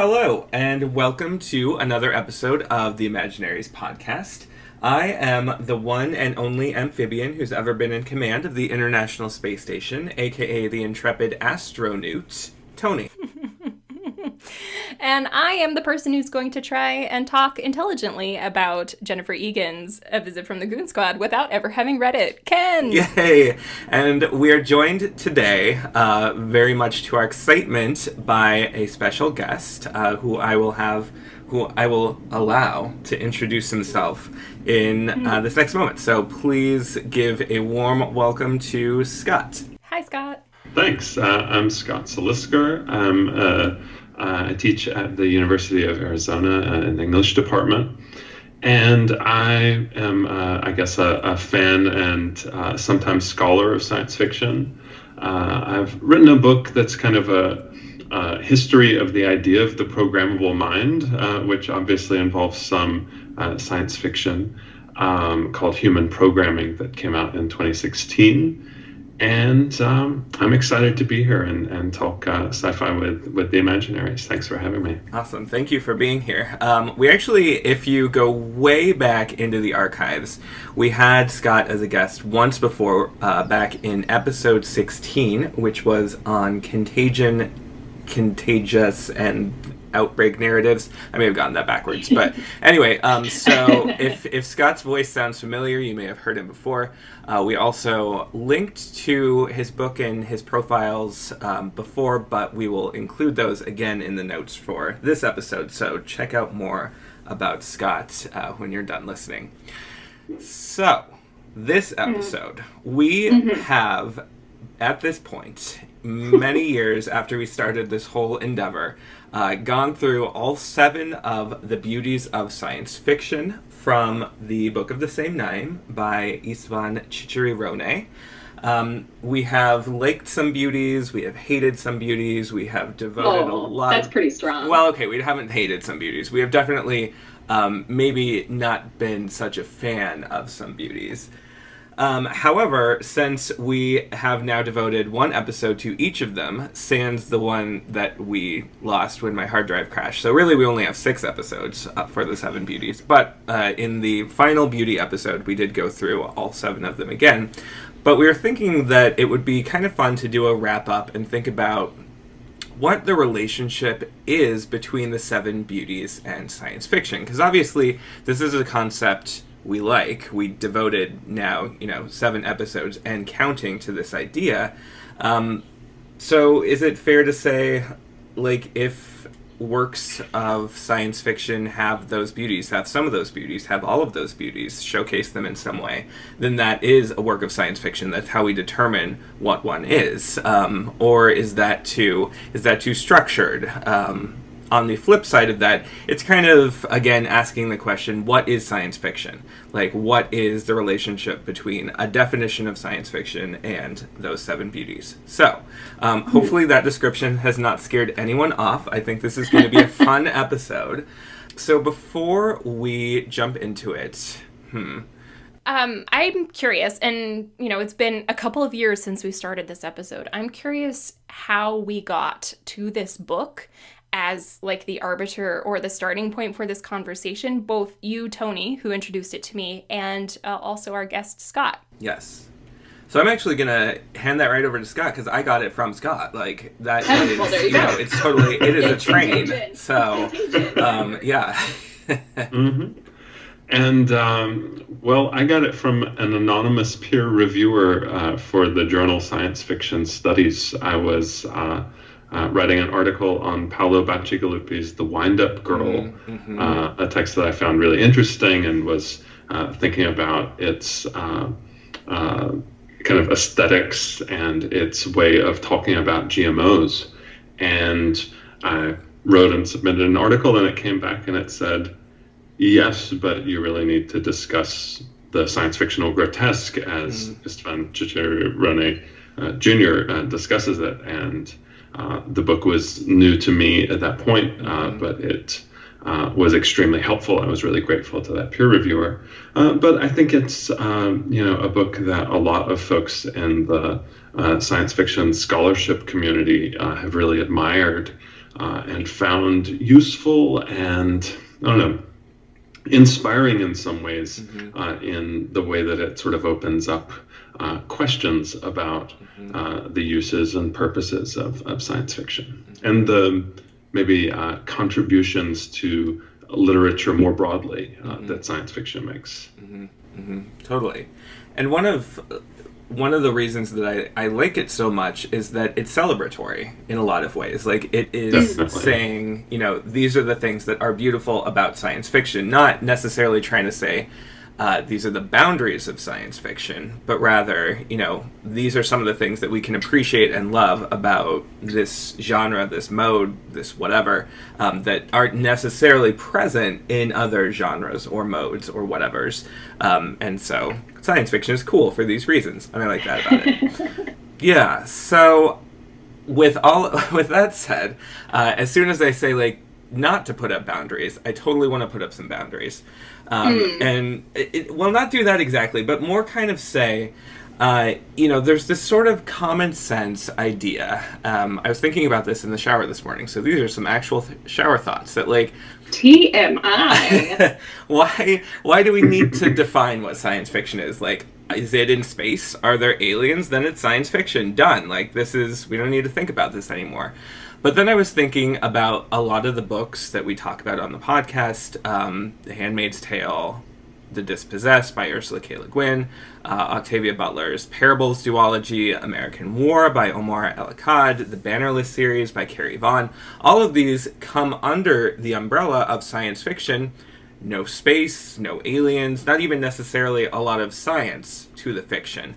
Hello, and welcome to another episode of the Imaginaries podcast. I am the one and only amphibian who's ever been in command of the International Space Station, aka the intrepid astronaut, Tony. And I am the person who's going to try and talk intelligently about Jennifer Egan's A Visit from the Goon Squad without ever having read it. Ken! Yay! And we are joined today, very much to our excitement, by a special guest who I will allow to introduce himself in this next moment. So please give a warm welcome to Scott. Hi, Scott. Thanks. I'm Scott Selisker. I teach at the University of Arizona in the English department, and I am, a fan and sometimes scholar of science fiction. I've written a book that's kind of a history of the idea of the programmable mind, which obviously involves some science fiction, called Human Programming, that came out in 2016. And I'm excited to be here and talk sci-fi with the Imaginaries. Thanks for having me. Awesome. Thank you for being here. We actually, if you go way back into the archives, we had Scott as a guest once before, back in episode 16, which was on contagious, and outbreak narratives. I may have gotten that backwards, but anyway, so if Scott's voice sounds familiar, you may have heard him before. We also linked to his book and his profiles before, but we will include those again in the notes for this episode, so check out more about Scott when you're done listening. So, this episode, we have, at this point, many years after we started this whole endeavor, gone through all 7 of the beauties of science fiction from the book of the same name by Istvan Csicsery-Ronay. We have liked some beauties, we have hated some beauties, we have devoted a lot... That's pretty strong. Well, okay, we haven't hated some beauties. We have definitely maybe not been such a fan of some beauties. However, since we have now devoted one episode to each of them, sans the one that we lost when my hard drive crashed. So really we only have 6 episodes for the 7 beauties. But in the final beauty episode, we did go through all 7 of them again. But we were thinking that it would be kind of fun to do a wrap-up and think about what the relationship is between the 7 beauties and science fiction. Because obviously, this is a concept we devoted now, 7 episodes and counting to this idea. So is it fair to say, if works of science fiction have those beauties, have some of those beauties, have all of those beauties, showcase them in some way, then that is a work of science fiction. That's how we determine what one is. Or is that too structured? On the flip side of that, it's kind of, again, asking the question, what is science fiction? What is the relationship between a definition of science fiction and those 7 beauties? So, hopefully that description has not scared anyone off. I think this is going to be a fun episode. So before we jump into it, I'm curious, and, it's been a couple of years since we started this episode. I'm curious how we got to this book as the arbiter or the starting point for this conversation, both you, Tony, who introduced it to me, and also our guest, Scott. Yes. So I'm actually going to hand that right over to Scott, because I got it from Scott. That is, well, there you go. It's totally, it is a train. So, yeah. Mm-hmm. And, I got it from an anonymous peer reviewer for the journal Science Fiction Studies. I was writing an article on Paolo Bacigalupi's The Wind-Up Girl, a text that I found really interesting and was thinking about its kind of aesthetics and its way of talking about GMOs. And I wrote and submitted an article, and it came back and it said, yes, but you really need to discuss the science fictional grotesque as Istvan Csicsery-Ronay Jr. Discusses it. And the book was new to me at that point, but it was extremely helpful. I was really grateful to that peer reviewer. But I think it's, a book that a lot of folks in the science fiction scholarship community have really admired. and found useful and, I don't know, inspiring in some ways, in the way that it sort of opens up questions about the uses and purposes of science fiction, and the maybe contributions to literature more broadly that science fiction makes. Totally. And one of the reasons that I like it so much is that it's celebratory in a lot of ways. Like, it is Definitely. saying, these are the things that are beautiful about science fiction, not necessarily trying to say these are the boundaries of science fiction, but rather, these are some of the things that we can appreciate and love about this genre, this mode, this whatever, that aren't necessarily present in other genres or modes or whatevers. And so science fiction is cool for these reasons, and I like that about it. Yeah, so with that said, as soon as I say, like, not to put up boundaries, I totally want to put up some boundaries. And not do that exactly, but more kind of say, there's this sort of common sense idea. I was thinking about this in the shower this morning, so these are some actual shower thoughts that, like, TMI. why do we need to define what science fiction is? Like, is it in space? Are there aliens? Then it's science fiction. Done. Like, we don't need to think about this anymore. But then I was thinking about a lot of the books that we talk about on the podcast, The Handmaid's Tale, The Dispossessed by Ursula K. Le Guin, Octavia Butler's Parables duology, American War by Omar El-Akkad, the Bannerless series by Carrie Vaughn. All of these come under the umbrella of science fiction. No space, no aliens, not even necessarily a lot of science to the fiction.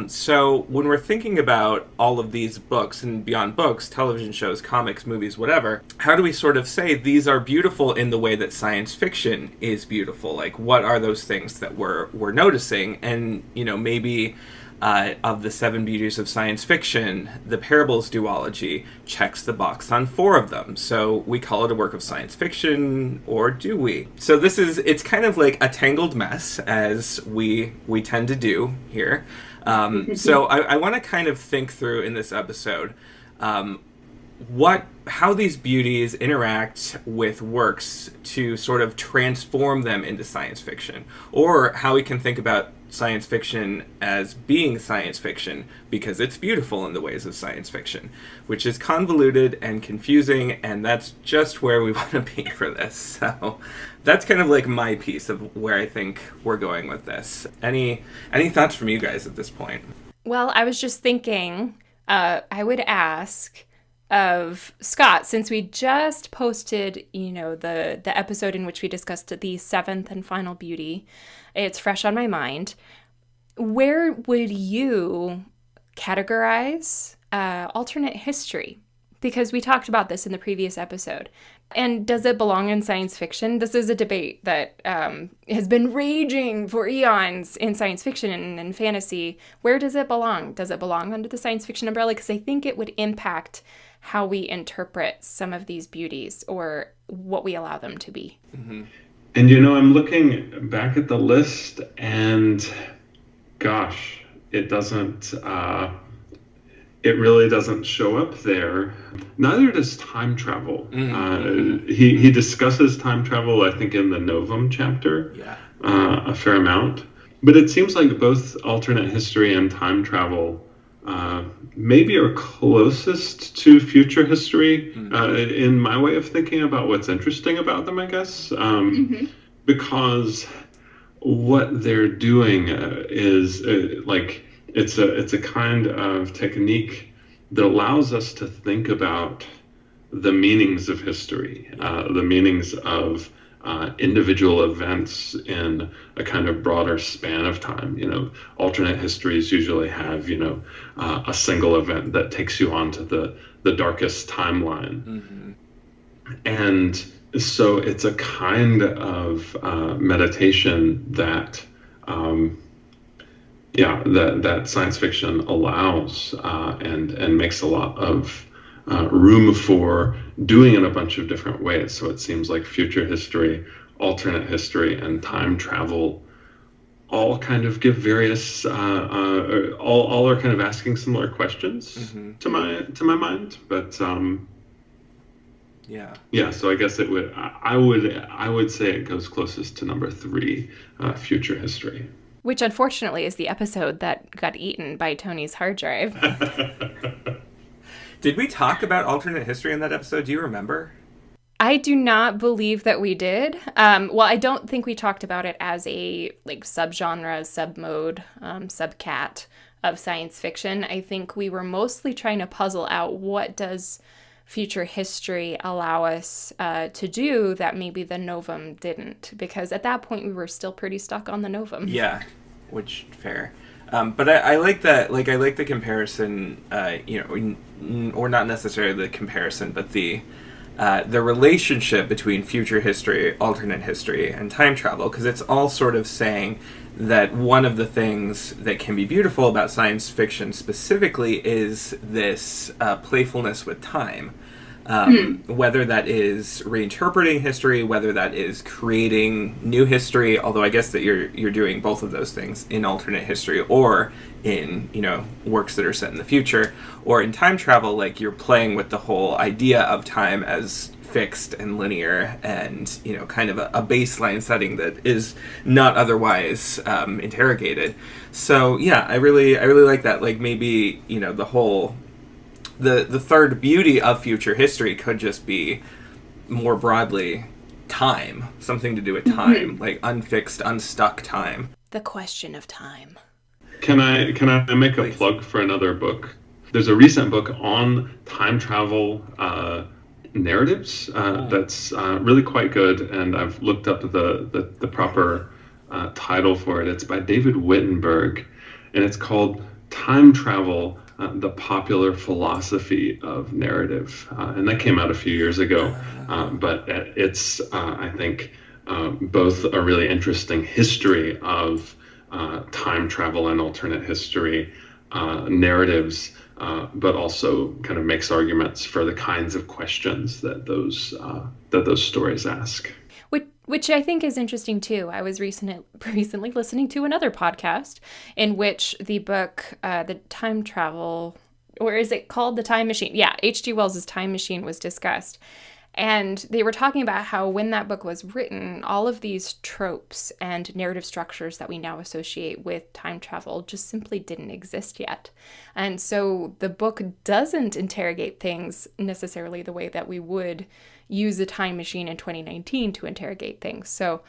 So when we're thinking about all of these books and beyond books, television shows, comics, movies, whatever, how do we sort of say these are beautiful in the way that science fiction is beautiful? Like, what are those things that we're noticing? And, maybe of the 7 beauties of science fiction, the Parables duology checks the box on 4 of them. So we call it a work of science fiction, or do we? So it's kind of like a tangled mess, as we tend to do here. So I want to kind of think through in this episode how these beauties interact with works to sort of transform them into science fiction, or how we can think about science fiction as being science fiction because it's beautiful in the ways of science fiction, which is convoluted and confusing, and that's just where we want to be for this. So that's kind of like my piece of where I think we're going with this. Any thoughts from you guys at this point? Well, I was just thinking, I would ask of Scott, since we just posted, the episode in which we discussed the 7th and final beauty, it's fresh on my mind. Where would you categorize alternate history? Because we talked about this in the previous episode. And does it belong in science fiction? This is a debate that has been raging for eons in science fiction and fantasy. Where does it belong? Does it belong under the science fiction umbrella? Because I think it would impact how we interpret some of these beauties or what we allow them to be. Mm-hmm. And I'm looking back at the list, and gosh, it doesn't, it really doesn't show up there. Neither does time travel. Mm-hmm. He discusses time travel, I think, in the Novum chapter, a fair amount. But it seems like both alternate history and time travel maybe are closest to future history in my way of thinking about what's interesting about them, I guess. Because what they're doing is it's a kind of technique that allows us to think about the meanings of history, the meanings of individual events in a kind of broader span of time. Alternate histories usually have, a single event that takes you onto the darkest timeline. Mm-hmm. And so it's a kind of meditation that, that science fiction allows and makes a lot of room for doing in a bunch of different ways. So it seems like future history, alternate history, and time travel all kind of give various, all are kind of asking similar questions to my mind. But Yeah, so I guess I would say it goes closest to number 3, future history. Which unfortunately is the episode that got eaten by Tony's hard drive. Did we talk about alternate history in that episode? Do you remember? I do not believe that we did. Well, I don't think we talked about it as a subgenre, submode, subcat of science fiction. I think we were mostly trying to puzzle out what does future history allow us to do that maybe the Novum didn't, because at that point we were still pretty stuck on the Novum. Yeah, which fair. But I like that. I like the comparison. Or not necessarily the comparison, but the relationship between future history, alternate history, and time travel, because it's all sort of saying that one of the things that can be beautiful about science fiction specifically is this playfulness with time. Whether that is reinterpreting history, whether that is creating new history, although I guess that you're doing both of those things in alternate history or in, works that are set in the future, or in time travel, you're playing with the whole idea of time as fixed and linear and, kind of a baseline setting that is not otherwise interrogated. So yeah, I really like that. Maybe, the whole the third beauty of future history could just be more broadly time, something to do with time, unfixed, unstuck time. The question of time. Can I make a plug for another book? There's a recent book on time travel narratives that's really quite good, and I've looked up the proper title for it. It's by David Wittenberg, and it's called Time Travel, the Popular Philosophy of Narrative. And that came out a few years ago, but it's, I think, both a really interesting history of time travel and alternate history narratives, but also kind of makes arguments for the kinds of questions that those stories ask. Which I think is interesting too. I was recently listening to another podcast in which the book, The Time Travel, or is it called The Time Machine? Yeah, H.G. Wells' Time Machine was discussed. And they were talking about how when that book was written, all of these tropes and narrative structures that we now associate with time travel just simply didn't exist yet. And so the book doesn't interrogate things necessarily the way that we would use a time machine in 2019 to interrogate things. So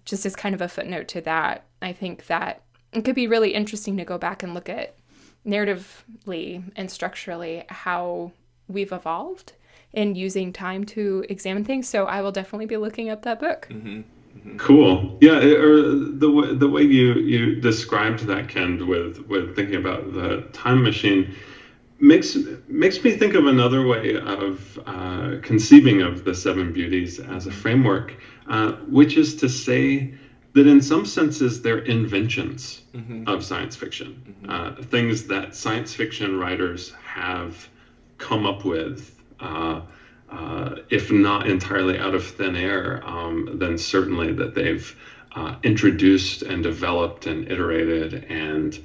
just as kind of a footnote to that, I think that it could be really interesting to go back and look at narratively and structurally how we've evolved in using time to examine things. So I will definitely be looking up that book. Mm-hmm. Mm-hmm. Cool. Yeah, or the way you described that, Ken, with thinking about the time machine makes me think of another way of conceiving of the Seven Beauties as a framework, which is to say that in some senses they're inventions of science fiction, things that science fiction writers have come up with, if not entirely out of thin air, then certainly that they've introduced and developed and iterated and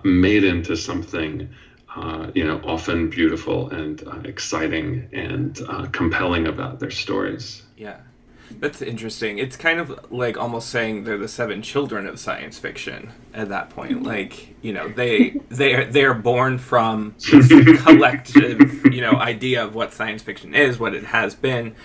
made into something often beautiful and exciting and compelling about their stories. Yeah, that's interesting. It's kind of like almost saying they're the seven children of science fiction at that point. They are born from this collective, idea of what science fiction is, what it has been,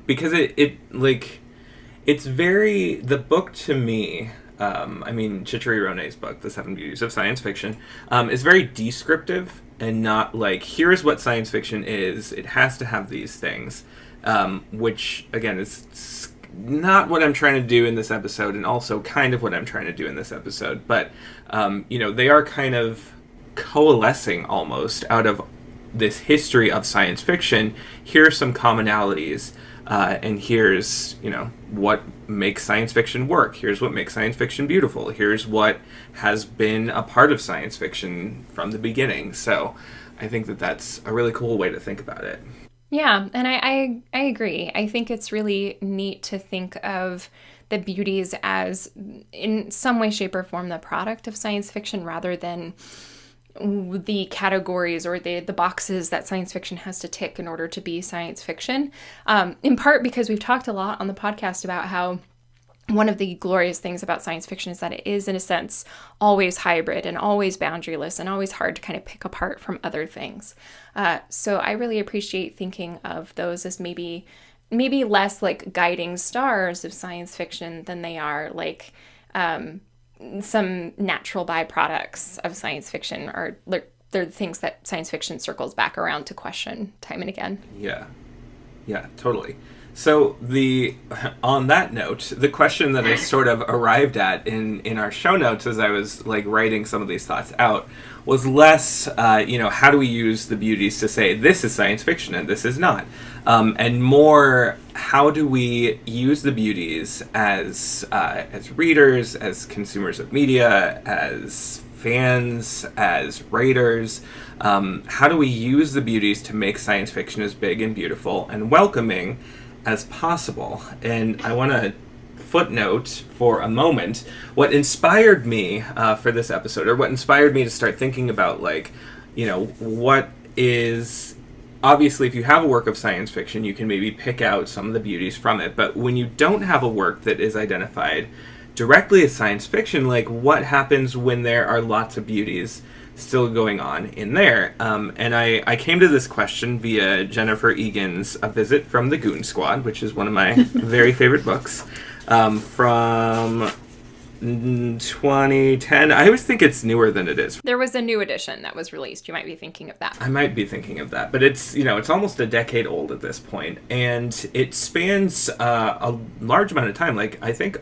because it's very, the book to me. Csicsery-Ronay's book, The Seven Beauties of Science Fiction, is very descriptive and not here's what science fiction is. It has to have these things, which, again, is not what I'm trying to do in this episode and also kind of what I'm trying to do in this episode. But, they are kind of coalescing almost out of this history of science fiction. Here are some commonalities. And here's, what makes science fiction work. Here's what makes science fiction beautiful. Here's what has been a part of science fiction from the beginning. So I think that that's a really cool way to think about it. Yeah, and I agree. I think it's really neat to think of the Beauties as, in some way, shape, or form, the product of science fiction rather than the categories or the boxes that science fiction has to tick in order to be science fiction. In part because we've talked a lot on the podcast about how one of the glorious things about science fiction is that it is, in a sense, always hybrid and always boundaryless and always hard to kind of pick apart from other things. So I really appreciate thinking of those as maybe less like guiding stars of science fiction than they are like some natural byproducts of science fiction, or they're the things that science fiction circles back around to question time and again. Yeah, totally. So on that note, the question that I sort of arrived at in our show notes as I was like writing some of these thoughts out was less, how do we use the beauties to say this is science fiction and this is not, and more, how do we use the beauties as readers, as consumers of media, as fans, as writers? How do we use the beauties to make science fiction as big and beautiful and welcoming as possible? And I want to footnote for a moment what inspired me for this episode, or what inspired me to start thinking about, like, what is, obviously if you have a work of science fiction, you can maybe pick out some of the beauties from it, but when you don't have a work that is identified directly as science fiction, like, what happens when there are lots of beauties still going on in there? And I came to this question via Jennifer Egan's A Visit from the Goon Squad, which is one of my very favorite books, from 2010. I always think it's newer than it is. There was a new edition that was released. You might be thinking of that. I might be thinking of that, but it's, it's almost a decade old at this point, and it spans a large amount of time, like I think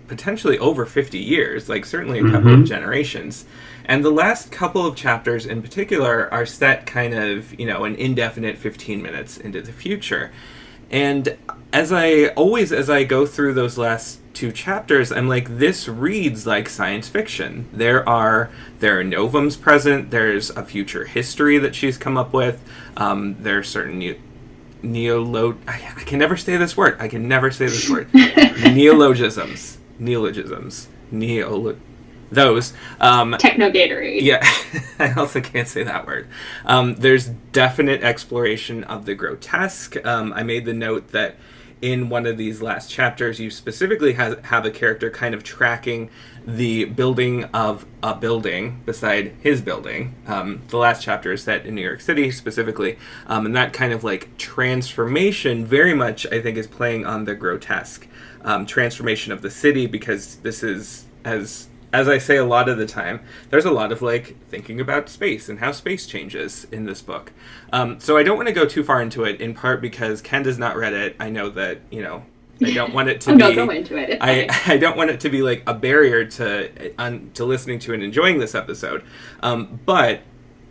potentially over 50 years, like certainly a couple of generations. And the last couple of chapters in particular are set kind of, an indefinite 15 minutes into the future. And as I go through those last two chapters, I'm like, this reads like science fiction. There are novums present. There's a future history that she's come up with. There are certain I can never say this word. Neologisms. Those. Techno-Gatorade. Yeah, I also can't say that word. There's definite exploration of the grotesque. I made the note that in one of these last chapters, you specifically have a character kind of tracking the building of a building beside his building. The last chapter is set in New York City specifically, and that kind of like transformation very much, I think, is playing on the grotesque transformation of the city, because this is, as I say a lot of the time, there's a lot of like thinking about space and how space changes in this book. So I don't want to go too far into it, in part because Ken has not read it. I know that, I don't want it to be... No, go into it. I don't want it to be like a barrier to listening to and enjoying this episode. But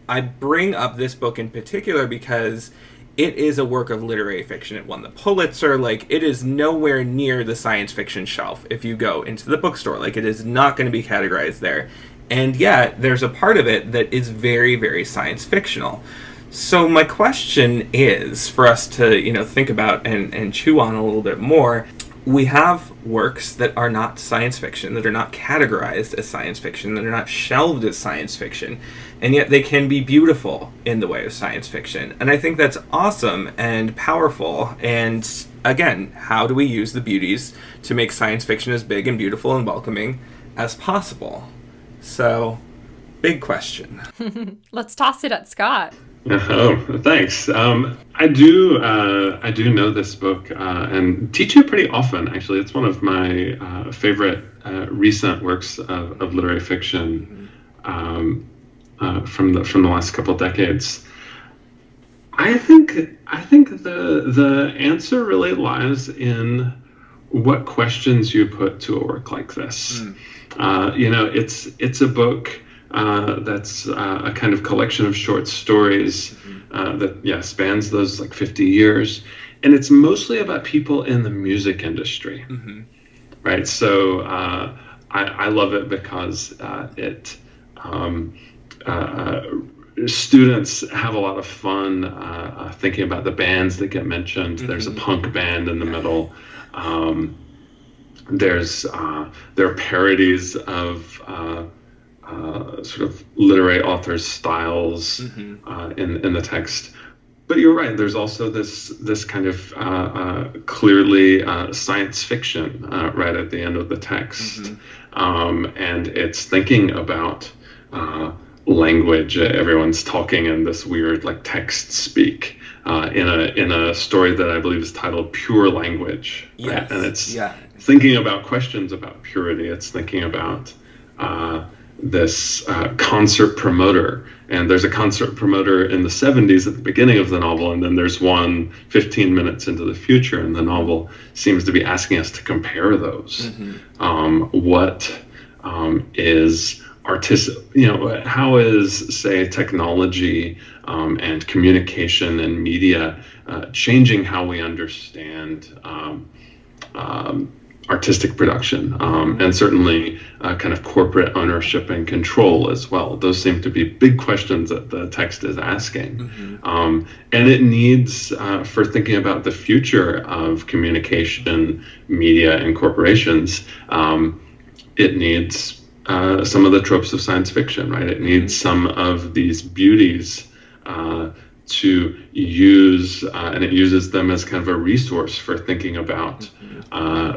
I bring up this book in particular because it is a work of literary fiction. It won the Pulitzer. Like, it is nowhere near the science fiction shelf if you go into the bookstore. Like, it is not going to be categorized there. And yet, there's a part of it that is very, very science fictional. So my question is, for us to, think about and chew on a little bit more, we have works that are not science fiction, that are not categorized as science fiction, that are not shelved as science fiction, and yet they can be beautiful in the way of science fiction. And I think that's awesome and powerful. And again, how do we use the beauties to make science fiction as big and beautiful and welcoming as possible? So, big question. Let's toss it at Scott. Oh, thanks. I do know this book and teach it pretty often. Actually, it's one of my favorite recent works of literary fiction from the last couple of decades. I think the answer really lies in what questions you put to a work like this. It's a book that's a kind of collection of short stories that spans those like 50 years, and it's mostly about people in the music industry, right? So I love it because students have a lot of fun thinking about the bands that get mentioned. There's a punk band in the middle. There are parodies of sort of literary authors' styles in the text. But you're right. There's also this kind of clearly science fiction right at the end of the text, and it's thinking about language. Everyone's talking in this weird like text speak in a story that I believe is titled "Pure Language." Right? Yes. And it's thinking about questions about purity. It's thinking about this concert promoter. And there's a concert promoter in the 70s at the beginning of the novel, and then there's one 15 minutes into the future, and the novel seems to be asking us to compare those. What is artistic, how is, say, technology and communication and media changing how we understand artistic production, and certainly kind of corporate ownership and control as well. Those seem to be big questions that the text is asking. And it needs, for thinking about the future of communication, media, and corporations, it needs some of the tropes of science fiction, right? It needs some of these beauties to use, and it uses them as kind of a resource for thinking about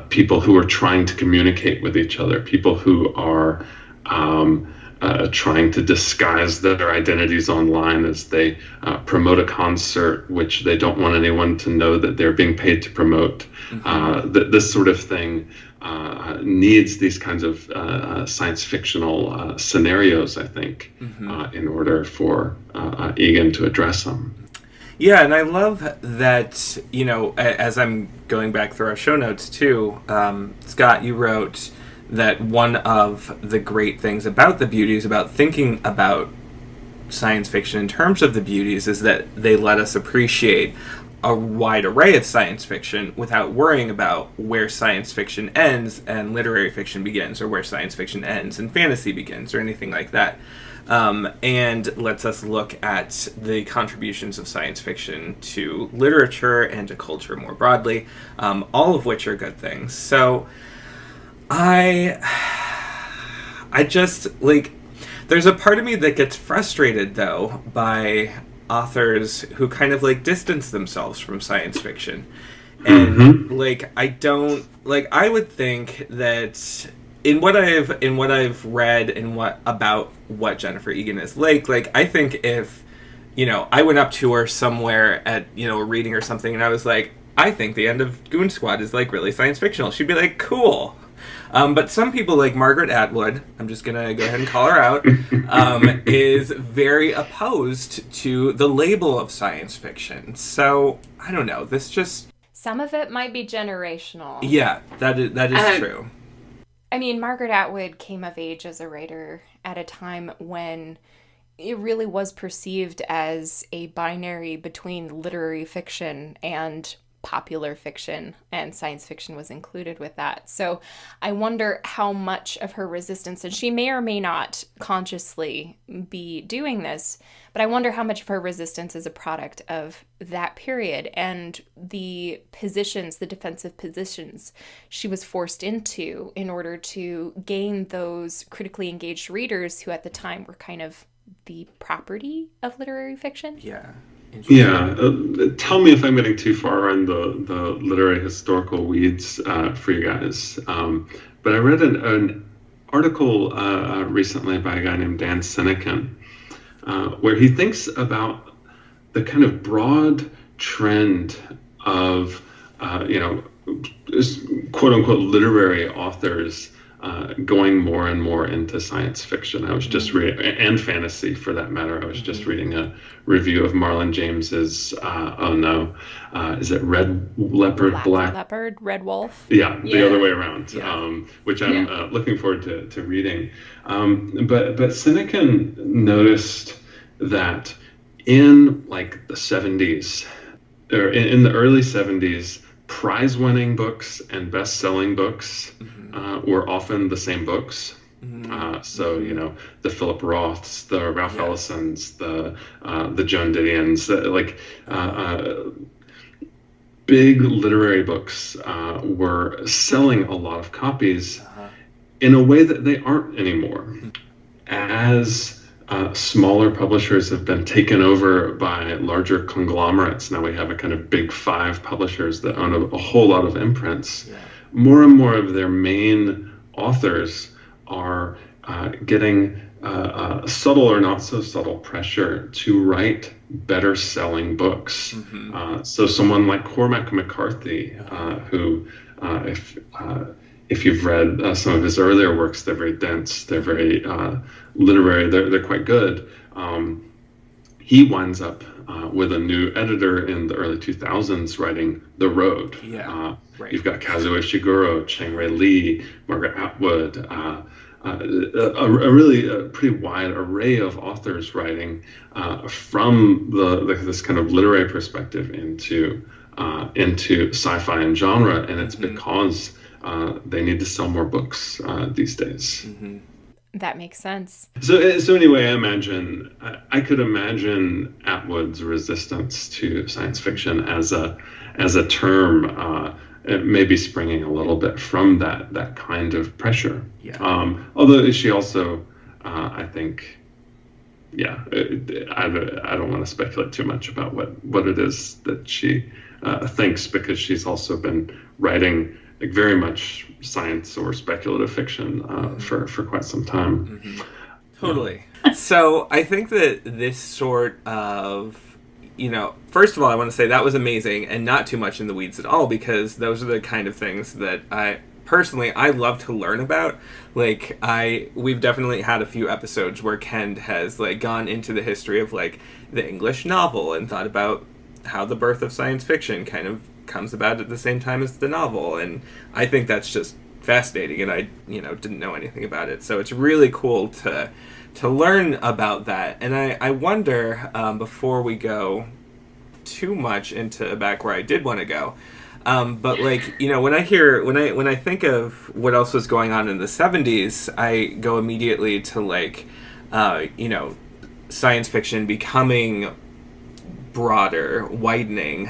people who are trying to communicate with each other, people who are trying to disguise their identities online as they promote a concert which they don't want anyone to know that they're being paid to promote. This sort of thing needs these kinds of science fictional scenarios, I think, in order for Egan to address them. Yeah, and I love that, as I'm going back through our show notes too, Scott, you wrote that one of the great things about the Beauties, about thinking about science fiction in terms of the Beauties, is that they let us appreciate a wide array of science fiction without worrying about where science fiction ends and literary fiction begins, or where science fiction ends and fantasy begins, or anything like that. And lets us look at the contributions of science fiction to literature and to culture more broadly, all of which are good things. So I just, there's a part of me that gets frustrated, though, by authors who kind of, distance themselves from science fiction. And, I would think that in what I've read and about what Jennifer Egan is like, I think if, I went up to her somewhere at, a reading or something, and I was like, I think the end of Goon Squad is, really science fictional, she'd be like, cool. But some people, like Margaret Atwood, I'm just going to go ahead and call her out, is very opposed to the label of science fiction. So, I don't know, this just... Some of it might be generational. Yeah, that is true. I mean, Margaret Atwood came of age as a writer at a time when it really was perceived as a binary between literary fiction and popular fiction, and science fiction was included with that. So I wonder how much of her resistance, and she may or may not consciously be doing this, but I wonder how much of her resistance is a product of that period and the positions, the defensive positions she was forced into in order to gain those critically engaged readers who at the time were kind of the property of literary fiction. Yeah. Yeah, tell me if I'm getting too far on the literary historical weeds for you guys. But I read an article recently by a guy named Dan Sinykin, where he thinks about the kind of broad trend of, quote unquote, literary authors going more and more into science fiction. I was just reading, and fantasy for that matter. I was just reading a review of Marlon James's, is it Red Leopard, Black Leopard, Red Wolf? Yeah, the other way around, which I'm looking forward to reading. But Sinykin noticed that in the 70s, or in the early 70s, prize-winning books and best-selling books were often the same books. The Philip Roths, the Ralph Ellisons, the Joan Didions, big literary books were selling a lot of copies in a way that they aren't anymore. as smaller publishers have been taken over by larger conglomerates, now we have a kind of big five publishers that own a whole lot of imprints. More and more of their main authors are getting subtle or not so subtle pressure to write better selling books. So someone like Cormac McCarthy, who if you've read some of his earlier works, they're very dense, they're very literary, they're quite good. He winds up with a new editor in the early 2000s writing The Road. You've got Kazuo Ishiguro, Chang-Rae Lee, Margaret Atwood, a really pretty wide array of authors writing from this kind of literary perspective into sci-fi and genre, and it's because they need to sell more books these days. That makes sense. So anyway, I could imagine Atwood's resistance to science fiction as a term, maybe springing a little bit from that kind of pressure. Although she also, I think, I don't want to speculate too much about what it is that she thinks, because she's also been writing like very much science or speculative fiction for quite some time. Totally. So I think that this sort of, first of all, I want to say that was amazing and not too much in the weeds at all, because those are the kind of things that I love to learn about. Like we've definitely had a few episodes where Ken has like gone into the history of like the English novel and thought about how the birth of science fiction kind of comes about at the same time as the novel, and I think that's just fascinating, and I didn't know anything about it, so it's really cool to learn about that. And I wonder, before we go too much into back where I did want to go, but like when I think of what else was going on in the 70s, I go immediately to like science fiction becoming broader, widening,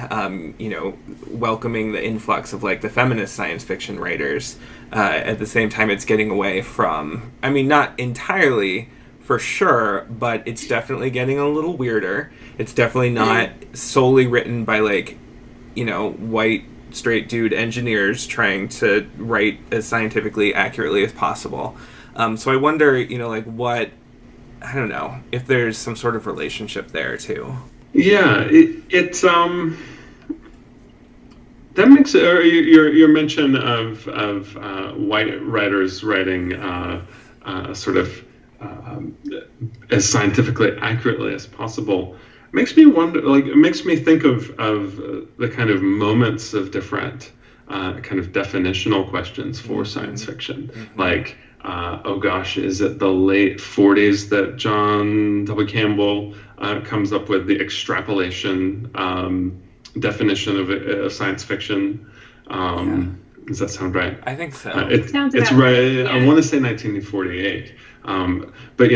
welcoming the influx of like the feminist science fiction writers. At the same time, it's getting away from, not entirely for sure, but it's definitely getting a little weirder. It's definitely not solely written by like, white straight dude engineers trying to write as scientifically accurately as possible. So I wonder, I don't know, if there's some sort of relationship there too. Yeah, it's that makes it. Or your mention of white writers writing sort of as scientifically accurately as possible makes me wonder. Like, it makes me think of the kind of moments of different kind of definitional questions for science fiction, like. Oh gosh, is it the late 40s that John W. Campbell comes up with the extrapolation definition of science fiction? Does that sound right? I think so. It's right. Yeah. I want to say 1948. But he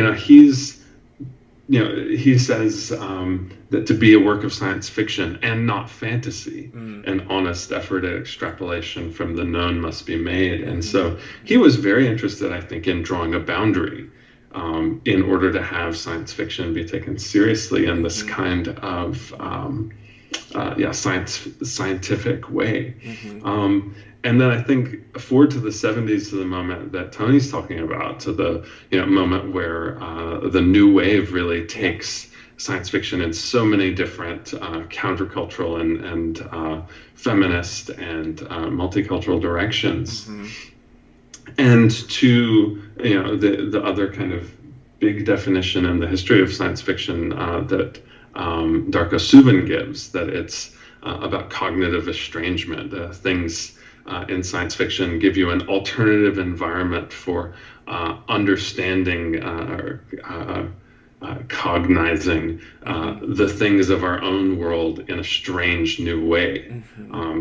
says that to be a work of science fiction and not fantasy, an honest effort at extrapolation from the known must be made. And so he was very interested, I think, in drawing a boundary in order to have science fiction be taken seriously in this kind of scientific way. And then I think forward to the 70s, to the moment that Tony's talking about, to the moment where the new wave really takes science fiction in so many different countercultural and feminist and multicultural directions. And to the other kind of big definition in the history of science fiction that Darko Suvin gives, that it's about cognitive estrangement. Things in science fiction give you an alternative environment for understanding or cognizing the things of our own world in a strange new way.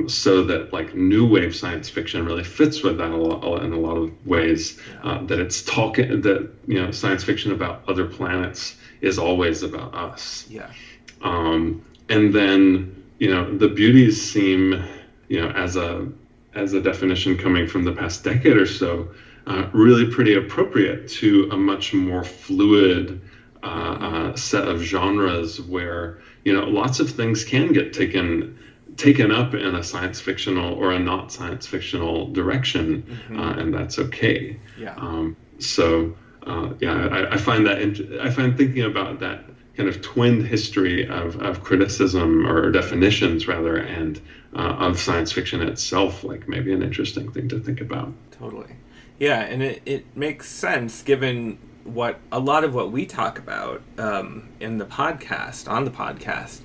So that like new wave science fiction really fits with that in a lot of ways. That it's talking that science fiction about other planets is always about us. And then the Beauties seem as a definition coming from the past decade or so, really pretty appropriate to a much more fluid set of genres where, lots of things can get taken up in a science fictional or a not science fictional direction, and that's okay. Yeah. I find I find thinking about that kind of twinned history of criticism, or definitions rather, and of science fiction itself, like maybe an interesting thing to think about. Totally. Yeah, and it makes sense given a lot of what we talk about on the podcast,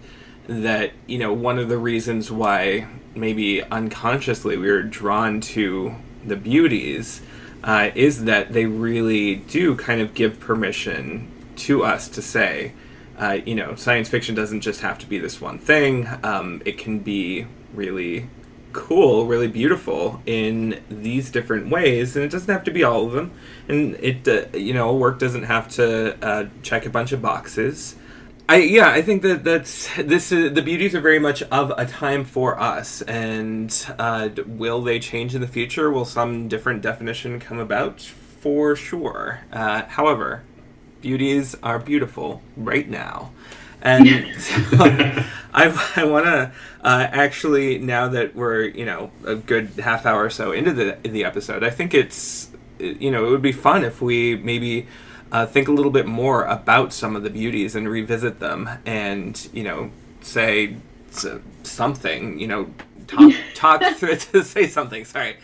that, one of the reasons why maybe unconsciously we were drawn to the Beauties is that they really do kind of give permission to us to say, science fiction doesn't just have to be this one thing. It can be really cool, really beautiful in these different ways, and it doesn't have to be all of them. And it, a work doesn't have to check a bunch of boxes. I think that the Beauties are very much of a time for us, and will they change in the future? Will some different definition come about? For sure. However, Beauties are beautiful right now. And so I want to actually, now that we're, a good half hour or so into the episode, I think it would be fun if we maybe think a little bit more about some of the Beauties and revisit them and, say something, talk through to say something. Sorry,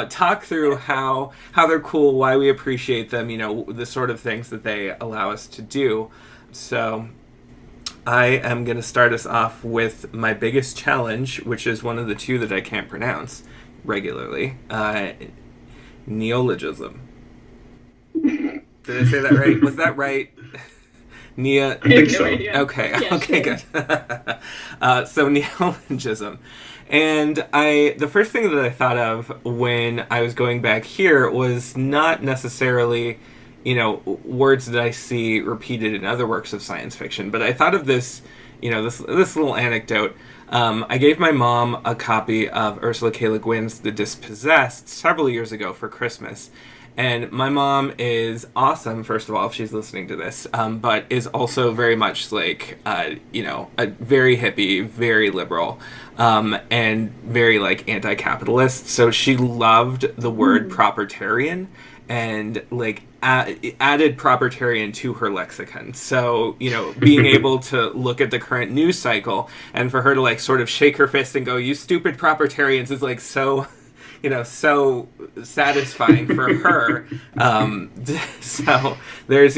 talk through how they're cool, why we appreciate them. The sort of things that they allow us to do. So, I am going to start us off with my biggest challenge, which is one of the two that I can't pronounce regularly. Neologism. Did I say that right? Was that right? I think so. Okay. Yeah, okay, good. So neologism. And the first thing that I thought of when I was going back here was not necessarily, words that I see repeated in other works of science fiction, but I thought of this, this little anecdote. I gave my mom a copy of Ursula K. Le Guin's The Dispossessed several years ago for Christmas. And my mom is awesome, first of all, if she's listening to this, but is also very much like, a very hippie, very liberal, and very, anti-capitalist. So she loved the word propertarian and, added propertarian to her lexicon. So, being able to look at the current news cycle and for her to, sort of shake her fist and go, "You stupid propertarians," is, so... so satisfying for her. So there's,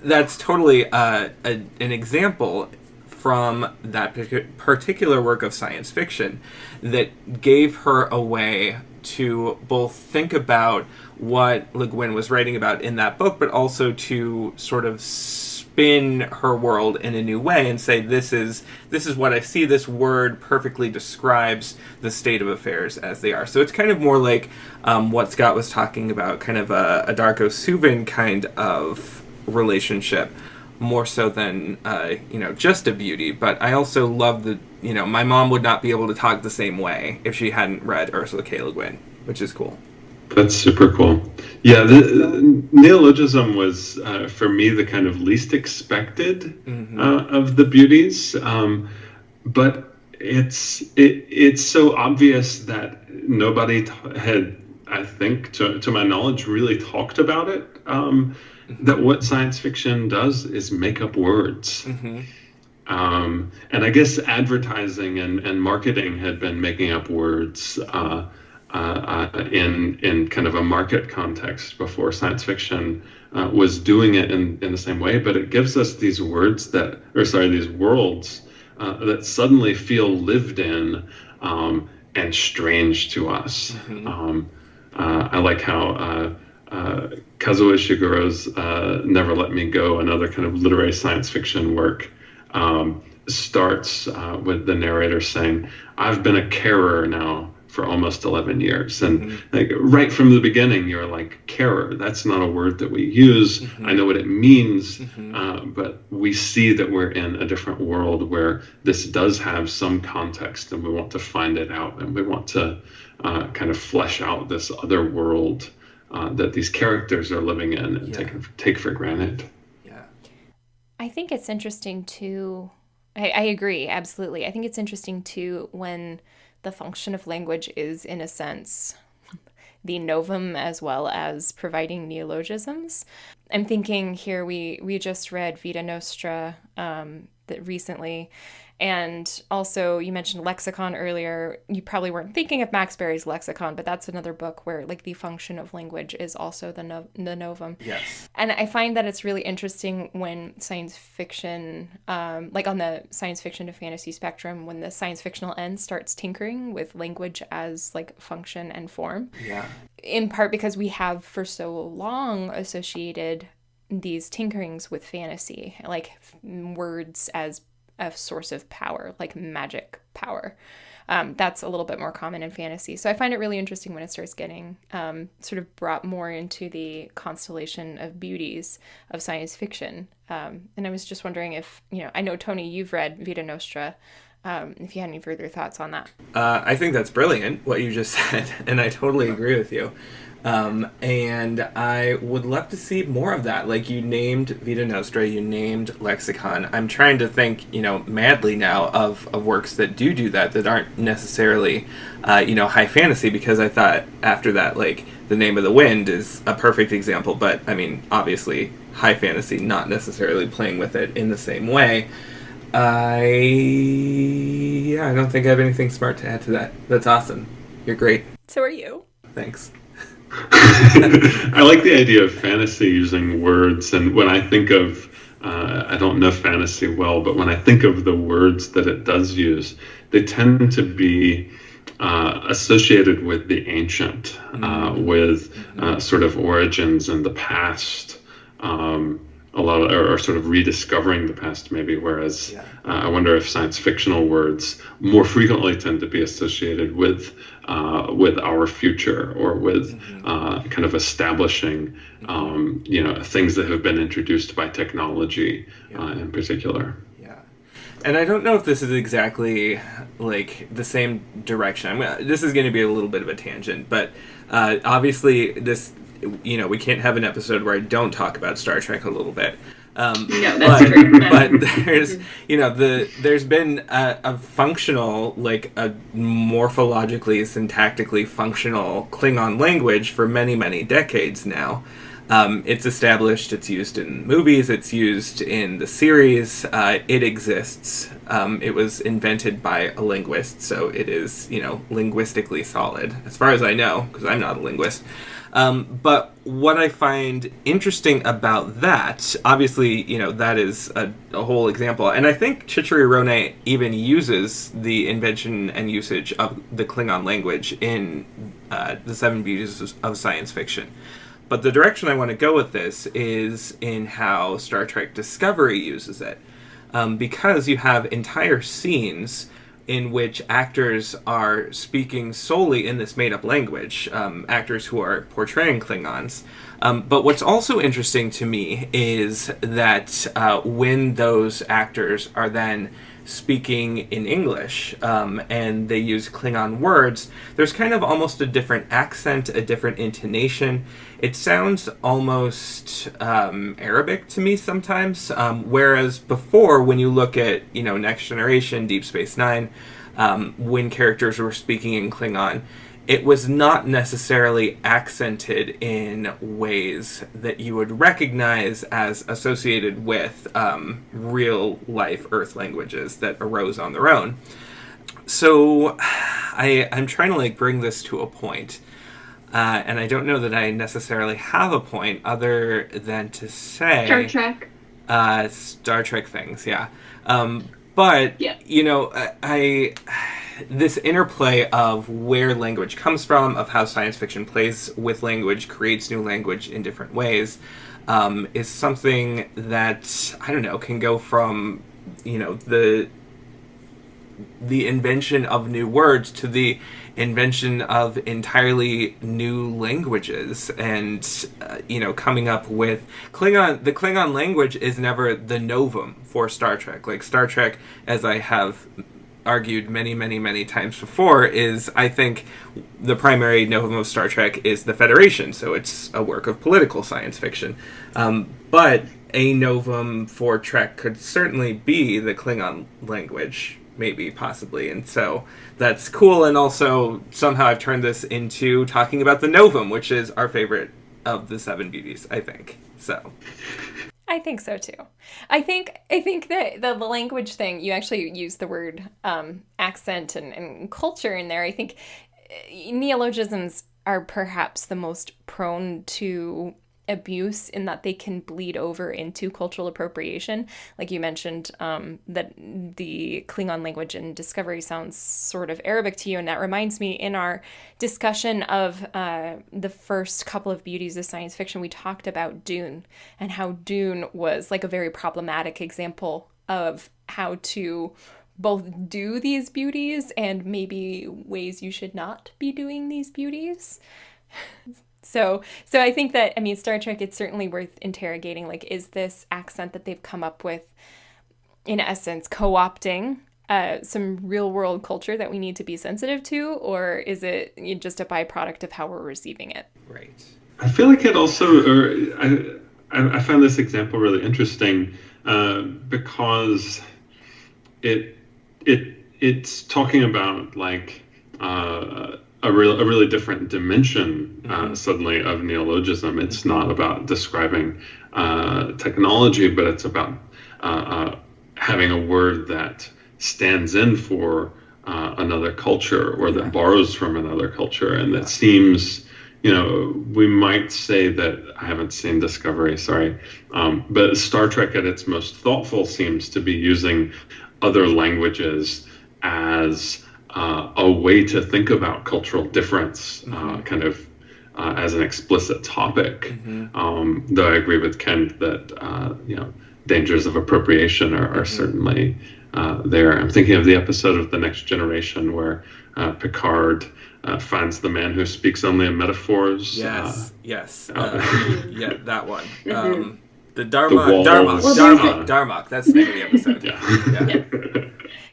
that's totally an example from that particular work of science fiction that gave her a way to both think about what Le Guin was writing about in that book, but also to sort of spin her world in a new way and say, this is what I see. This word perfectly describes the state of affairs as they are. So it's kind of more like what Scott was talking about, kind of a Darko Suvin kind of relationship, more so than just a beauty. But I also love that my mom would not be able to talk the same way if she hadn't read Ursula K. Le Guin, which is cool. That's super cool. Yeah, the neologism was, for me, the kind of least expected of the Beauties. But it's so obvious that nobody had, I think, to my knowledge, really talked about it. That what science fiction does is make up words. And I guess advertising and marketing had been making up words in kind of a market context before science fiction was doing it in the same way. But it gives us these words these worlds that suddenly feel lived in and strange to us. I like how Kazuo Ishiguro's Never Let Me Go, another kind of literary science fiction work, starts with the narrator saying, "I've been a carer now for almost 11 years. And right from the beginning, you're like, carer, that's not a word that we use. I know what it means, but we see that we're in a different world where this does have some context, and we want to find it out, and we want to kind of flesh out this other world that these characters are living in and take for granted. Yeah. I think it's interesting too. I agree, absolutely. I think it's interesting too when the function of language is, in a sense, the novum as well as providing neologisms. I'm thinking here we just read Vita Nostra recently, and also you mentioned Lexicon earlier. You probably weren't thinking of Max Berry's Lexicon, but that's another book where like the function of language is also the novum. Yes. And I find that it's really interesting when science fiction, like on the science fiction to fantasy spectrum, when the science fictional end starts tinkering with language as like function and form. Yeah. In part because we have for so long associated these tinkerings with fantasy, like words as a source of power, like magic power. That's a little bit more common in fantasy. So I find it really interesting when it starts getting sort of brought more into the constellation of beauties of science fiction. And I was just wondering if, I know, Tony, you've read Vita Nostra, if you had any further thoughts on that. I think that's brilliant, what you just said, and I totally agree with you. And I would love to see more of that. Like, you named Vita Nostra, you named Lexicon. I'm trying to think, madly now of works that do that aren't necessarily, high fantasy, because I thought after that, like, The Name of the Wind is a perfect example, but, I mean, obviously, high fantasy, not necessarily playing with it in the same way. I don't think I have anything smart to add to that. That's awesome. You're great. So are you. Thanks. I like the idea of fantasy using words, and when I think of, I don't know fantasy well, but when I think of the words that it does use, they tend to be associated with the ancient, with sort of origins and the past, a lot of, or sort of rediscovering the past maybe, whereas I wonder if science fictional words more frequently tend to be associated with our future, or with kind of establishing things that have been introduced by technology in particular. And I don't know if this is exactly like the same direction. This is going to be a little bit of a tangent, but obviously this, we can't have an episode where I don't talk about Star Trek a little bit. No, that's true. But there's, there's been a functional, like a morphologically, syntactically functional Klingon language for many, many decades now. It's established, it's used in movies, it's used in the series, it exists. It was invented by a linguist, so it is, linguistically solid, as far as I know, because I'm not a linguist. But what I find interesting about that, obviously, that is a whole example, and I think Csicsery-Ronay even uses the invention and usage of the Klingon language in the Seven Beauties of Science Fiction. But the direction I want to go with this is in how Star Trek Discovery uses it. Because you have entire scenes in which actors are speaking solely in this made-up language, actors who are portraying Klingons. But what's also interesting to me is that when those actors are then speaking in English, and they use Klingon words, there's kind of almost a different accent, a different intonation. It sounds almost Arabic to me sometimes, whereas before, when you look at, Next Generation, Deep Space Nine, when characters were speaking in Klingon, it was not necessarily accented in ways that you would recognize as associated with real-life Earth languages that arose on their own. So I'm trying to bring this to a point, and I don't know that I necessarily have a point other than to say... Star Trek. Star Trek things, yeah. But, this interplay of where language comes from, of how science fiction plays with language, creates new language in different ways, is something that, can go from, the invention of new words to the invention of entirely new languages, and coming up with Klingon. The Klingon language is never the novum for Star Trek. Like Star Trek, as I have argued many, many, many times before, is I think the primary novum of Star Trek is the Federation, so it's a work of political science fiction. But a novum for Trek could certainly be the Klingon language, maybe, possibly, and so that's cool. And also, somehow I've turned this into talking about the novum, which is our favorite of the 7 beauties, I think. So I think so too. I think that the language thing, you actually use the word accent and culture in there. I think neologisms are perhaps the most prone to abuse in that they can bleed over into cultural appropriation. Like you mentioned, that the Klingon language in Discovery sounds sort of Arabic to you, and that reminds me, in our discussion of the first couple of beauties of science fiction, we talked about Dune, and how Dune was like a very problematic example of how to both do these beauties and maybe ways you should not be doing these beauties. So I think that, I mean, Star Trek, it's certainly worth interrogating, like, is this accent that they've come up with, in essence, co-opting some real-world culture that we need to be sensitive to, or is it just a byproduct of how we're receiving it? Right. I feel like it also, I find this example really interesting because it's talking about, like, a really different dimension suddenly of neologism. It's not about describing technology, but it's about having a word that stands in for another culture, or that borrows from another culture, and that seems, we might say that, I haven't seen Discovery, sorry, but Star Trek at its most thoughtful seems to be using other languages as a way to think about cultural difference, kind of as an explicit topic. Though I agree with Ken that dangers of appropriation are certainly there. I'm thinking of the episode of The Next Generation where Picard finds the man who speaks only in metaphors. Yes. Yeah, that one. The Darmok. That's the name of the episode. Yeah.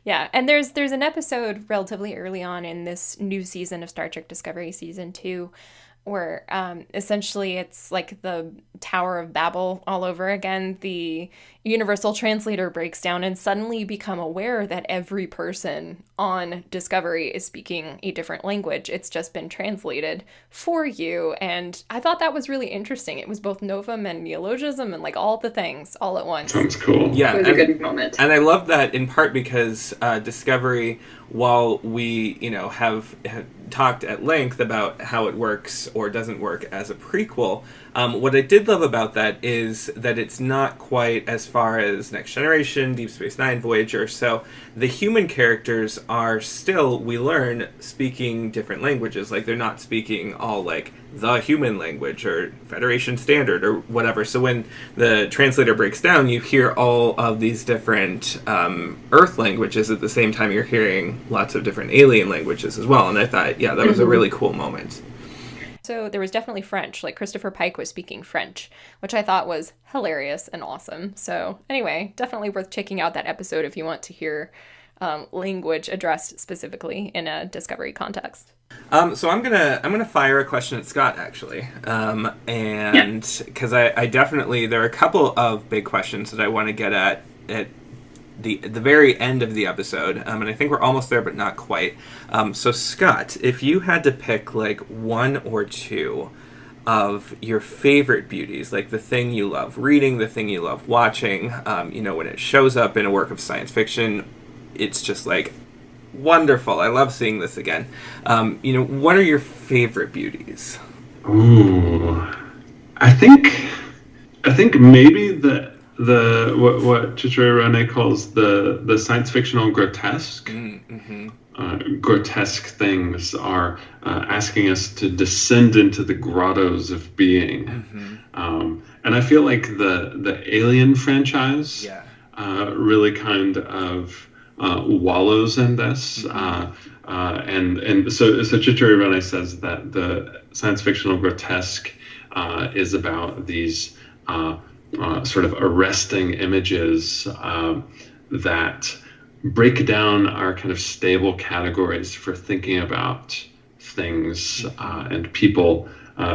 Yeah, and there's an episode relatively early on in this new season of Star Trek Discovery, season 2, where essentially it's like the Tower of Babel all over again. The universal translator breaks down, and suddenly you become aware that every person on Discovery is speaking a different language. It's just been translated for you, and I thought that was really interesting. It was both novum and neologism and like all the things all at once. Sounds cool. Yeah, it was a good moment. And I love that in part because Discovery, while we have talked at length about how it works or doesn't work as a prequel, what I did love about that is that it's not quite as far as Next Generation, Deep Space Nine, Voyager. So the human characters are still, we learn, speaking different languages. Like, they're not speaking all like the human language or Federation Standard or whatever. So when the translator breaks down, you hear all of these different Earth languages at the same time you're hearing lots of different alien languages as well. And I thought, yeah, that was a really cool moment. So there was definitely French, like Christopher Pike was speaking French, which I thought was hilarious and awesome. So anyway, definitely worth checking out that episode if you want to hear language addressed specifically in a Discovery context. So I'm gonna fire a question at Scott, actually, and because I definitely, there are a couple of big questions that I want to get at the very end of the episode, and I think we're almost there, but not quite. So Scott, if you had to pick like one or two of your favorite beauties, like the thing you love reading, the thing you love watching, when it shows up in a work of science fiction, it's just like wonderful. I love seeing this again. What are your favorite beauties? Ooh, I think maybe what Csicsery-Ronay calls the science fictional grotesque. Grotesque things are asking us to descend into the grottos of being. And I feel like the Alien franchise really kind of wallows in this. And so Csicsery-Ronay says that the science fictional grotesque is about these sort of arresting images that break down our kind of stable categories for thinking about things and people.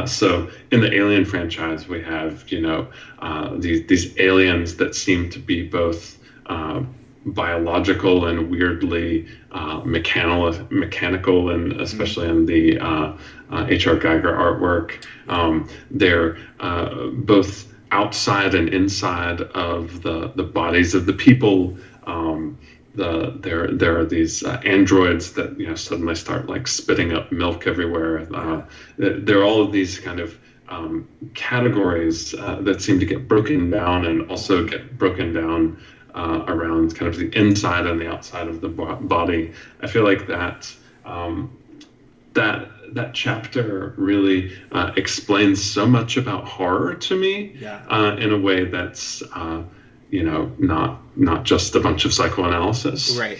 So in the Alien franchise, we have, these aliens that seem to be both biological and weirdly mechanical, and especially in the H.R. Geiger artwork. They're both outside and inside of the bodies of the people. There are these androids that suddenly start like spitting up milk everywhere. There are all of these kind of categories that seem to get broken down, and also get broken down around kind of the inside and the outside of the body. I feel like that chapter really explains so much about horror to me in a way that's not just a bunch of psychoanalysis, right?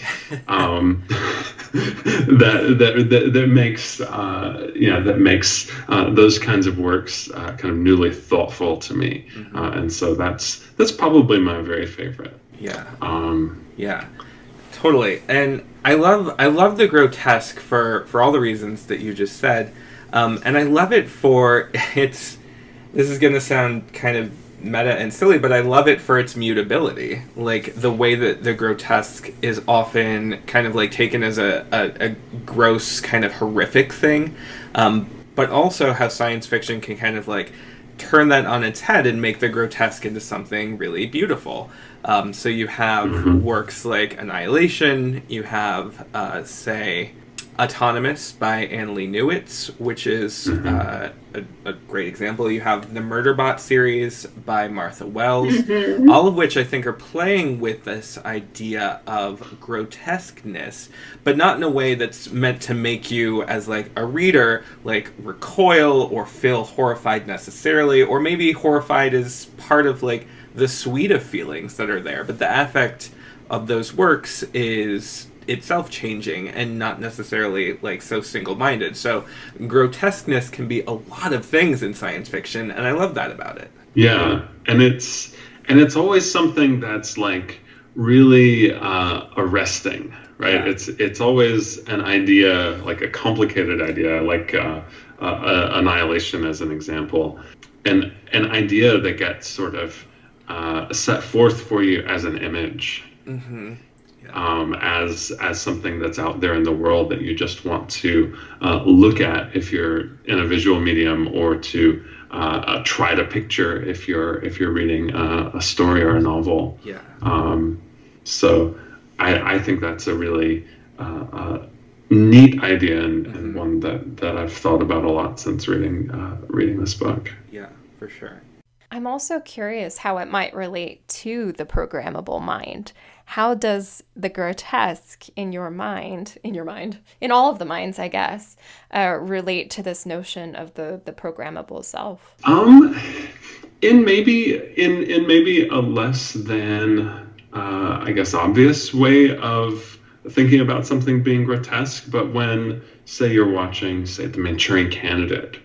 that makes those kinds of works kind of newly thoughtful to me, and so that's probably my very favorite. Yeah, totally. And I love the grotesque for all the reasons that you just said, and I love it for this is going to sound kind of meta and silly, but I love it for its mutability. Like the way that the grotesque is often kind of like taken as a gross kind of horrific thing, but also how science fiction can kind of like turn that on its head and make the grotesque into something really beautiful. So you have works like Annihilation, you have say Autonomous by Annalee Newitz, which is a great example. You have the Murderbot series by Martha Wells, all of which I think are playing with this idea of grotesqueness, but not in a way that's meant to make you, as like a reader, like recoil or feel horrified necessarily, or maybe horrified is part of like the suite of feelings that are there, but the affect of those works is itself changing and not necessarily like so single-minded. So grotesqueness can be a lot of things in science fiction, and I love that about it. Yeah, and it's always something that's like really arresting, right? Yeah. It's always an idea, like a complicated idea, like Annihilation as an example, and an idea that gets sort of set forth for you as an image. As something that's out there in the world that you just want to look at if you're in a visual medium, or to try to picture if you're reading a story or a novel. So I think that's a really neat idea, and one that I've thought about a lot since reading this book. Yeah, for sure. I'm also curious how it might relate to the programmable mind. How does the grotesque in your mind, in all of the minds, I guess, relate to this notion of the programmable self? In maybe a less than, I guess, obvious way of thinking about something being grotesque. But when, say, you're watching, say, The Manchurian Candidate,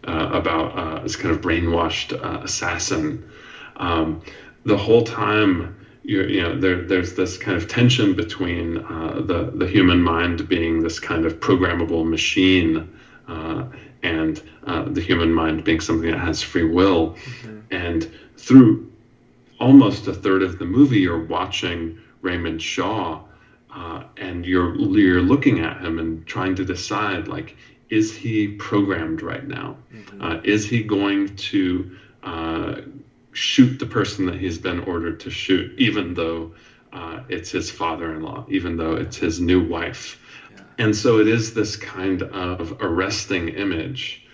about this kind of brainwashed assassin, the whole time there's this kind of tension between the human mind being this kind of programmable machine, and the human mind being something that has free will. And through almost a third of the movie, you're watching Raymond Shaw, and you're looking at him and trying to decide, like, is he programmed right now? Is he going to shoot the person that he's been ordered to shoot, even though it's his father-in-law, even though it's his new wife? And so it is this kind of arresting image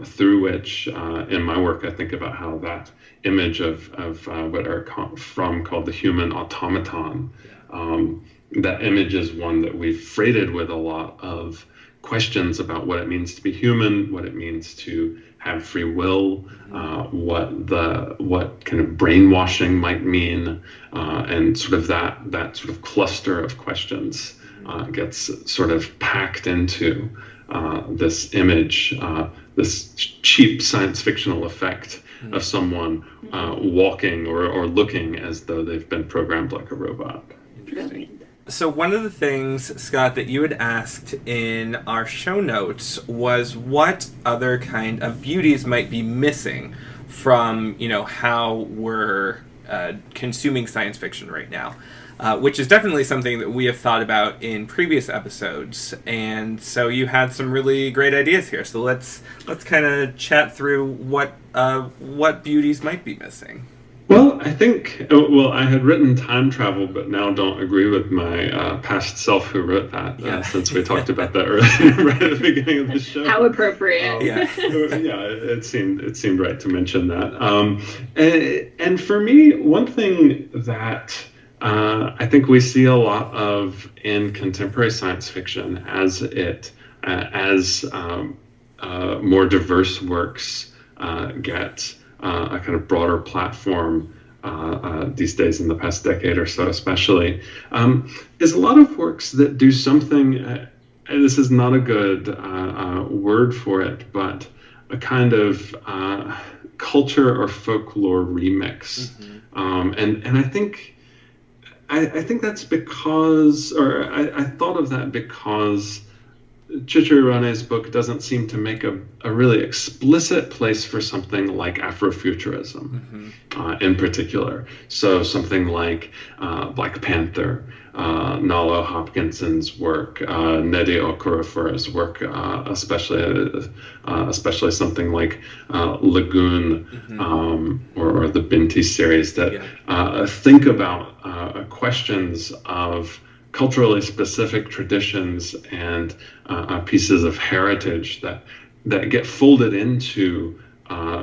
through which, in my work, I think about how that image of what Eric Fromm called the human automaton, that image is one that we've freighted with a lot of questions about what it means to be human, what it means to have free will, what kind of brainwashing might mean, and sort of that sort of cluster of questions gets sort of packed into this image, this cheap science fictional effect of someone walking or looking as though they've been programmed like a robot. Interesting. So one of the things, Scott, that you had asked in our show notes was what other kind of beauties might be missing from, how we're consuming science fiction right now, which is definitely something that we have thought about in previous episodes. And so you had some really great ideas here. So let's kind of chat through what beauties might be missing. Well, I think, I had written time travel, but now don't agree with my past self who wrote that, since we talked about that earlier, right at the beginning of the show. How appropriate. It seemed right to mention that. And for me, one thing that I think we see a lot of in contemporary science fiction as more diverse works get a kind of broader platform these days, in the past decade or so especially, is a lot of works that do something, and this is not a good word for it, but a kind of culture or folklore remix. And I think that's because, or I thought of that because Csicsery-Ronay's book doesn't seem to make a really explicit place for something like Afrofuturism in particular. So something like Black Panther, Nalo Hopkinson's work, Nnedi Okorafor's work, especially something like Lagoon or the Binti series that think about questions of culturally specific traditions and pieces of heritage that get folded into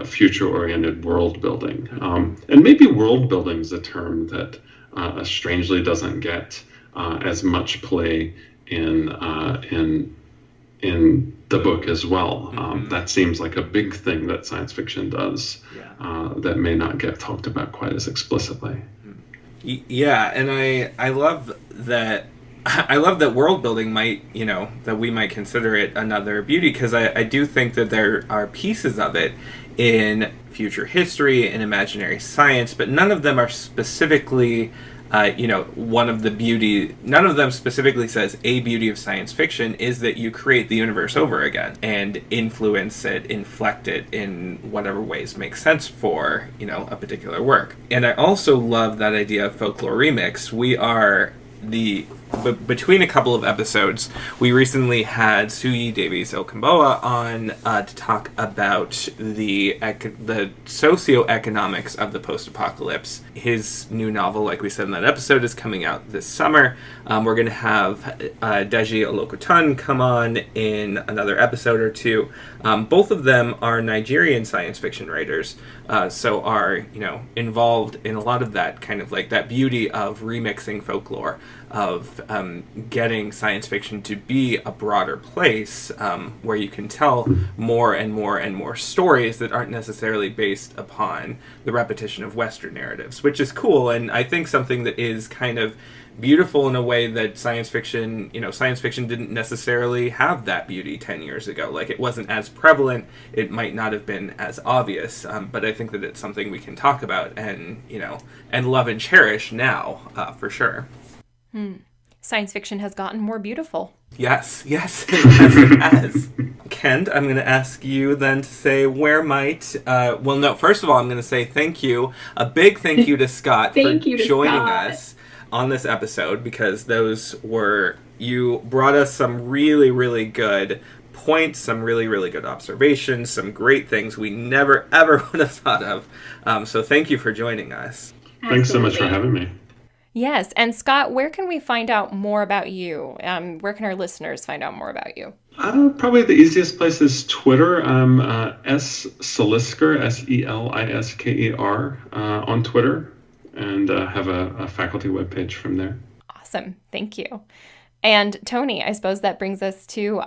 future-oriented world building. And maybe world building is a term that strangely doesn't get as much play in the book as well. That seems like a big thing that science fiction does that may not get talked about quite as explicitly. Yeah, and I love that. I love that world building might, that we might consider it another beauty, because I do think that there are pieces of it in future history and imaginary science, but none of them are specifically, one of the beauty. None of them specifically says a beauty of science fiction is that you create the universe over again and influence it, inflect it in whatever ways make sense for, a particular work. And I also love that idea of folklore remix. We are between a couple of episodes, we recently had Suyi Davies-Okamboa on to talk about the socioeconomics of the post-apocalypse. His new novel, like we said in that episode, is coming out this summer. We're going to have Deji Olokotun come on in another episode or two. Both of them are Nigerian science fiction writers, so are involved in a lot of that kind of like that beauty of remixing folklore, of getting science fiction to be a broader place where you can tell more and more and more stories that aren't necessarily based upon the repetition of Western narratives, which is cool, and I think something that is kind of beautiful in a way that science fiction didn't necessarily have that beauty 10 years ago. Like, it wasn't as prevalent, it might not have been as obvious, but I think that it's something we can talk about and love and cherish now, for sure. Science fiction has gotten more beautiful. Yes, it has. Kent, I'm going to ask you then to say where might... first of all, I'm going to say thank you. A big thank you to Scott for joining us on this episode, because you brought us some really, really good points, some really, really good observations, some great things we never, ever would have thought of. So thank you for joining us. Absolutely. Thanks so much for having me. Yes, and Scott, where can we find out more about you? Where can our listeners find out more about you? Probably the easiest place is Twitter. I'm S. Selisker, Selisker, on Twitter, and have a faculty webpage from there. Awesome, thank you. And Tony, I suppose that brings us to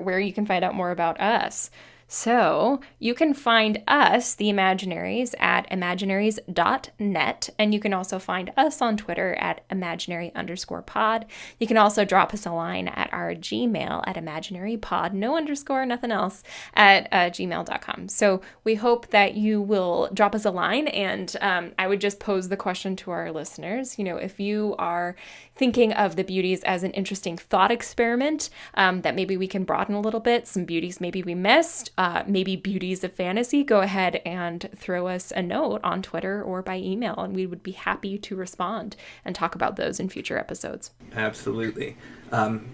where you can find out more about us. So you can find us, the Imaginaries, at imaginaries.net, and you can also find us on Twitter at imaginary_pod. You can also drop us a line at our Gmail at imaginarypod, no underscore, nothing else, at gmail.com. So we hope that you will drop us a line, and I would just pose the question to our listeners, if you are thinking of the Beauties as an interesting thought experiment that maybe we can broaden a little bit, some beauties maybe we missed, maybe beauties of fantasy, go ahead and throw us a note on Twitter or by email, and we would be happy to respond and talk about those in future episodes. Absolutely.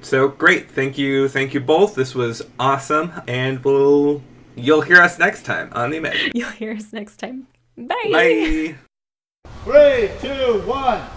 So great. Thank you both. This was awesome, and you'll hear us next time on The Imagine. You'll hear us next time. Bye. Bye. 3, 2, 1.